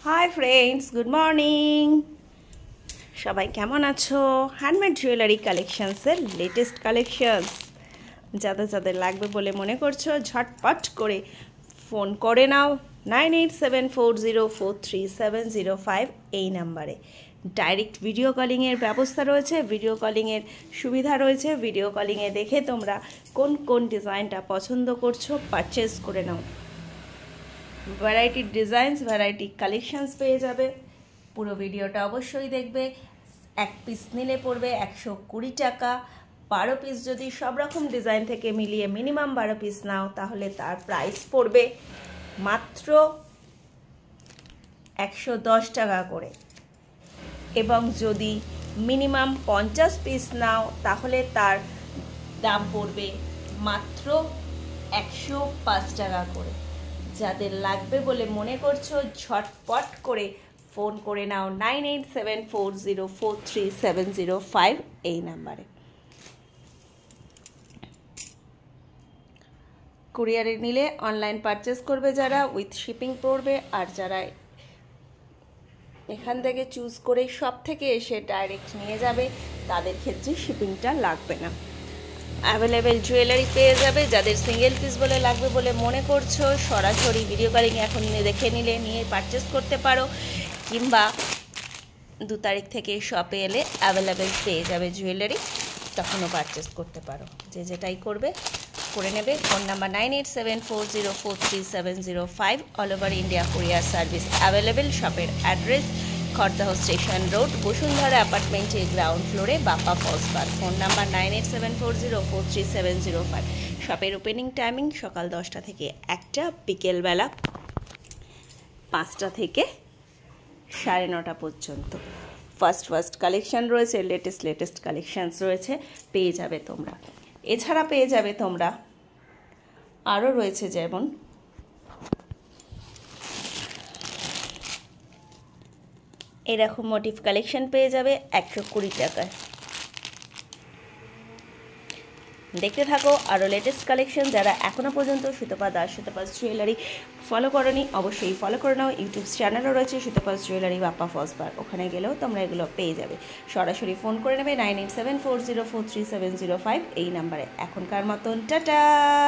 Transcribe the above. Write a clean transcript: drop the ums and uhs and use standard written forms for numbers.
Hi friends, good morning. সবাই কেমন আছো? হ্যান্ডমেড জুয়েলারি কালেকশনসের লেটেস্ট কালেকশনস যাদের যাদের লাগবে বলে মনে করছো, ঝটপট করে ফোন করে নাও 9874043705 এই নাম্বারে। ডাইরেক্ট ভিডিও কলিংয়ের ব্যবস্থা রয়েছে, ভিডিও কলিংয়ের সুবিধা রয়েছে। ভিডিও কলিংয়ে দেখে তোমরা কোন কোন ডিজাইনটা পছন্দ করছো পারচেস করে নাও। ভ্যারাইটি ডিজাইনস, ভ্যারাইটি কালেকশনস পেয়ে যাবে। পুরো ভিডিওটা অবশ্যই দেখবে। এক পিস নিলে পড়বে 120 টাকা। 12 পিস যদি সব রকম ডিজাইন থেকে মিলিয়ে মিনিমাম 12 পিস নাও তাহলে তার প্রাইস পড়বে মাত্র 110 টাকা করে। এবং যদি মিনিমাম 50 পিস নাও তাহলে তার দাম পড়বে মাত্র 105 টাকা করে। যাদের লাগবে বলে মনে করছো ঝটপট করে ফোন করে নাও 9874043705 এই নাম্বারে। কুরিয়ারে নিলে অনলাইন পারচেস করবে যারা, উইথ শিপিং পড়বে। আর যারা এখান থেকে চুজ করে সব থেকে এসে ডাইরেক্ট নিয়ে যাবে তাদের ক্ষেত্রে শিপিংটা লাগবে না। অ্যাভেলেবেল জুয়েলারি পেয়ে যাবে। যাদের সিঙ্গেল পিস বলে লাগবে বলে মনে করছো সরাসরি ভিডিও কলিং এখন দেখে নিলে নিয়ে পারচেস করতে পারো, কিংবা 2 তারিখ থেকে শপে এলে অ্যাভেলেবেল পেয়ে যাবে জুয়েলারি, তখনও পারচেস করতে পারো। যে যেটাই করবে করে নেবে। Phone number 9874043705। All over India courier service available. শপের address Khardah station road, Basundhara অ্যাপার্টমেন্টের গ্রাউন্ড ফ্লোরে, Bappa falls park. Phone number 9874043705। শপের ওপেনিং টাইমিং সকাল 10টা থেকে 1টা, বিকেলবেলা 5টা থেকে 9:30 পর্যন্ত। ফার্স্ট কালেকশন রয়েছে, লেটেস্ট কালেকশানস রয়েছে, পেয়ে যাবে তোমরা। এছাড়া পেয়ে যাবে তোমরা আরও রয়েছে, যেমন এরকম মোটিভ কালেকশন পেয়ে যাবে 120 টাকায়। দেখতে থাকো আরও লেটেস্ট কালেকশন। যারা এখনও পর্যন্ত সুতপা জুয়েলারি ফলো করোনি অবশ্যই ফলো করে নাও। ইউটিউব চ্যানেলও রয়েছে Sutapa jewellery Bappa falls park, ওখানে গেলেও তোমরা এগুলো পেয়ে যাবে। সরাসরি ফোন করে নেবে 9874043705 এই নাম্বারে। এখনকার মতন টাটা।